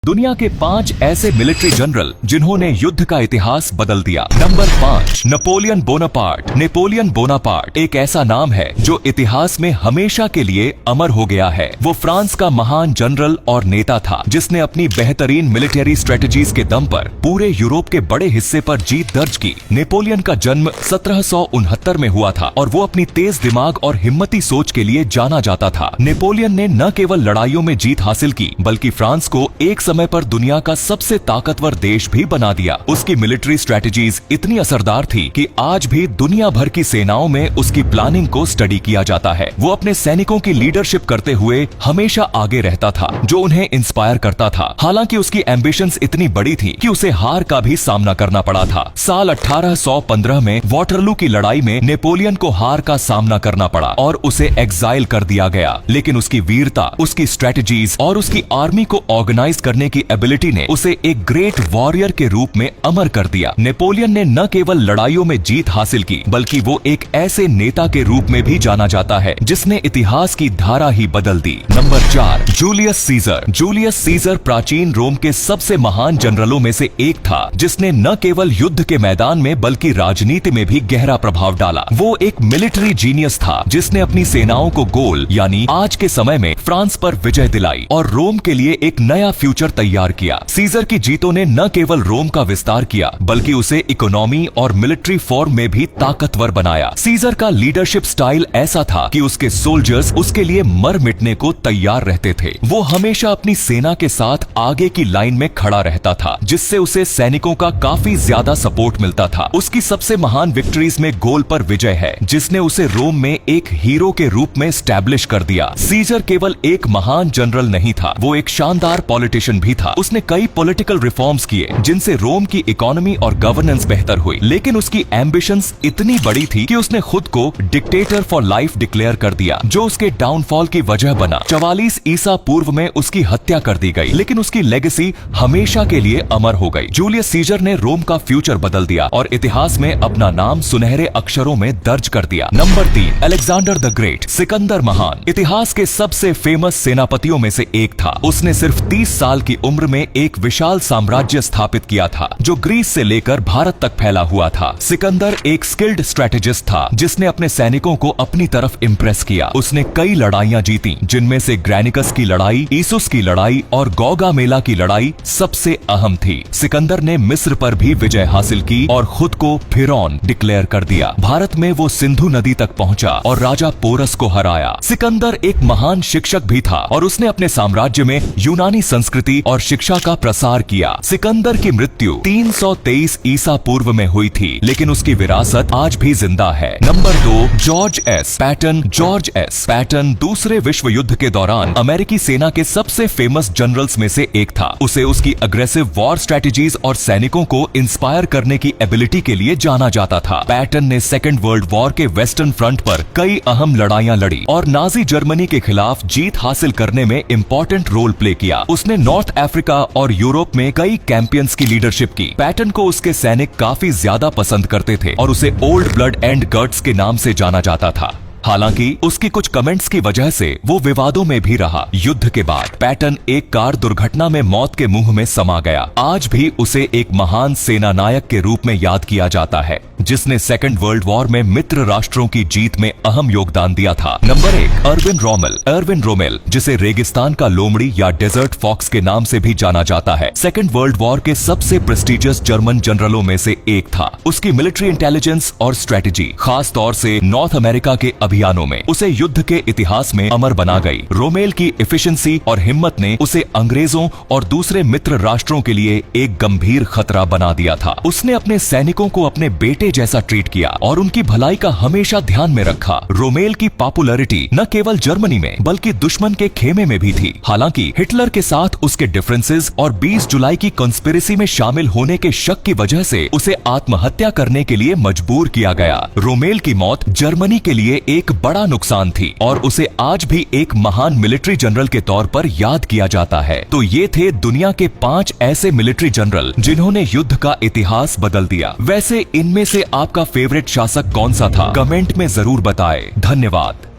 दुनिया के 5 ऐसे मिलिट्री जनरल जिन्होंने युद्ध का इतिहास बदल दिया। Number 5, Napoleon Bonaparte. Napoleon Bonaparte एक ऐसा नाम है जो इतिहास में हमेशा के लिए अमर हो गया है। वो फ्रांस का महान जनरल और नेता था जिसने अपनी बेहतरीन मिलिट्री स्ट्रेटजीज के दम पर पूरे यूरोप के बड़े हिस्से पर जीत दर्ज की। नेपोलियन का जन्म 1769 में हुआ था और वो अपनी तेज दिमाग और हिम्मती सोच के लिए जाना जाता था। नेपोलियन ने न केवल लड़ाइयों में जीत हासिल की बल्कि फ्रांस को एक समय पर दुनिया का सबसे ताकतवर देश भी बना दिया। उसकी मिलिट्री स्ट्रेटजीज इतनी असरदार थी कि आज भी दुनिया भर की सेनाओं में उसकी प्लानिंग को स्टडी किया जाता है। वो अपने सैनिकों की लीडरशिप करते हुए हमेशा आगे रहता था, जो उन्हें इंस्पायर करता था। हालांकि उसकी एम्बिशंस इतनी बड़ी थी कि उसे हार का भी सामना करना पड़ा था। साल 1815 में वाटरलू की लड़ाई में नेपोलियन को हार का सामना करना पड़ा और उसे एग्जाइल कर दिया गया। लेकिन उसकी वीरता, उसकी स्ट्रेटजीज और उसकी आर्मी को ऑर्गेनाइज करने की एबिलिटी ने उसे एक ग्रेट वॉरियर के रूप में अमर कर दिया। नेपोलियन ने न केवल लड़ाइयों में जीत हासिल की बल्कि वो एक ऐसे नेता के रूप में भी जाना जाता है जिसने इतिहास की धारा ही बदल दी। Number 4, Julius Caesar. Julius Caesar प्राचीन रोम के सबसे महान जनरलों में से एक था जिसने न केवल युद्ध के मैदान में बल्कि राजनीति में भी गहरा प्रभाव डाला। वो एक मिलिट्री जीनियस था जिसने अपनी सेनाओं को गोल यानी आज के समय में फ्रांस पर विजय दिलाई और रोम के लिए एक नया फ्यूचर तैयार किया। सीजर की जीतों ने न केवल रोम का विस्तार किया बल्कि उसे इकोनॉमी और मिलिट्री फॉर्म में भी ताकतवर बनाया। सीजर का लीडरशिप स्टाइल ऐसा था कि उसके सोल्जर्स उसके लिए मर मिटने को तैयार रहते थे। वो हमेशा अपनी सेना के साथ आगे की लाइन में खड़ा रहता था जिससे उसे सैनिकों का काफी ज्यादा सपोर्ट मिलता था। उसकी सबसे महान विक्ट्रीज में गोल पर विजय है जिसने उसे रोम में एक हीरो के रूप में स्टैब्लिश कर दिया। सीजर केवल एक महान जनरल नहीं था, वो एक शानदार पॉलिटिशियन भी था। उसने कई पॉलिटिकल रिफॉर्म्स किए जिनसे रोम की इकोनॉमी और गवर्नेंस बेहतर हुई। लेकिन उसकी एम्बिशंस इतनी बड़ी थी कि उसने खुद को डिक्टेटर फॉर लाइफ डिक्लेयर कर दिया, जो उसके डाउनफॉल की वजह बना। 44 ईसा पूर्व में उसकी हत्या कर दी गई, लेकिन उसकी लेगेसी हमेशा के लिए अमर हो गई। जूलियस सीजर ने रोम का फ्यूचर बदल दिया और इतिहास में अपना नाम सुनहरे अक्षरों में दर्ज कर दिया। Number 3, Alexander the great. Sikandar महान इतिहास के सबसे फेमस सेनापतियों में से एक था। उसने सिर्फ 30 साल की उम्र में एक विशाल साम्राज्य स्थापित किया था जो ग्रीस से लेकर भारत तक फैला हुआ था। सिकंदर एक स्किल्ड स्ट्रेटेजिस्ट था जिसने अपने सैनिकों को अपनी तरफ इम्प्रेस किया। उसने कई लड़ाइयां जीती जिनमें से ग्रैनिकस की लड़ाई, ईसुस की लड़ाई और गौगामेला की लड़ाई सबसे अहम थी। सिकंदर ने मिस्र पर भी विजय हासिल की और खुद को फिरौन डिक्लेयर कर दिया। भारत में वो सिंधु नदी तक पहुंचा और राजा पोरस को हराया। सिकंदर एक महान शिक्षक भी था और उसने अपने साम्राज्य में यूनानी संस्कृति और शिक्षा का प्रसार किया। सिकंदर की मृत्यु 323 ईसा पूर्व में हुई थी, लेकिन उसकी विरासत आज भी जिंदा है। Number 2, George S Patton. George S Patton दूसरे विश्व युद्ध के दौरान अमेरिकी सेना के सबसे फेमस जनरल्स में से एक था। उसे उसकी अग्रेसिव वॉर स्ट्रेटेजीज और सैनिकों को इंस्पायर करने की एबिलिटी के लिए जाना जाता था। पैटन ने सेकेंड वर्ल्ड वॉर के वेस्टर्न फ्रंट पर कई अहम लड़ाइयां लड़ी और नाजी जर्मनी के खिलाफ जीत हासिल करने में इंपॉर्टेंट रोल प्ले किया। उसने नॉर्थ अफ्रीका और यूरोप में कई कैंपियंस की लीडरशिप की। पैटन को उसके सैनिक काफी ज्यादा पसंद करते थे और उसे ओल्ड ब्लड एंड गट्स के नाम से जाना जाता था। हालांकि उसकी कुछ कमेंट्स की वजह से वो विवादों में भी रहा। युद्ध के बाद पैटन एक कार दुर्घटना में मौत के मुंह में समा गया। आज भी उसे एक महान सेना नायक के रूप में याद किया जाता है जिसने सेकेंड वर्ल्ड वॉर में मित्र राष्ट्रों की जीत में अहम योगदान दिया था। Number 1, Erwin Rommel. Erwin Rommel, जिसे रेगिस्तान का लोमड़ी या डेजर्ट फॉक्स के नाम से भी जाना जाता है, सेकेंड वर्ल्ड वॉर के सबसे प्रेस्टिजियस जर्मन जनरलों में से एक था। उसकी मिलिट्री इंटेलिजेंस और स्ट्रेटेजी खास तौर से नॉर्थ अमेरिका के अभियानों में उसे युद्ध के इतिहास में अमर बना गई। रोमेल की एफिशिएंसी और हिम्मत ने उसे अंग्रेजों और दूसरे मित्र राष्ट्रों के लिए एक गंभीर खतरा बना दिया था। उसने अपने सैनिकों को अपने बेटे जैसा ट्रीट किया और उनकी भलाई का हमेशा ध्यान में रखा। रोमेल की पॉपुलैरिटी न केवल जर्मनी में बल्कि दुश्मन के खेमे में भी थी। हालांकि हिटलर के साथ उसके डिफरेंसेस और 20 जुलाई की कॉन्स्पिरेसी में शामिल होने के शक की वजह से उसे आत्महत्या करने के लिए मजबूर किया गया। रोमेल की मौत जर्मनी के लिए एक बड़ा नुकसान थी और उसे आज भी एक महान मिलिट्री जनरल के तौर पर याद किया जाता है। तो ये थे दुनिया के 5 ऐसे मिलिट्री जनरल जिन्होंने युद्ध का इतिहास बदल दिया। वैसे इनमें से आपका फेवरेट शासक कौन सा था? कमेंट में जरूर बताएं। धन्यवाद।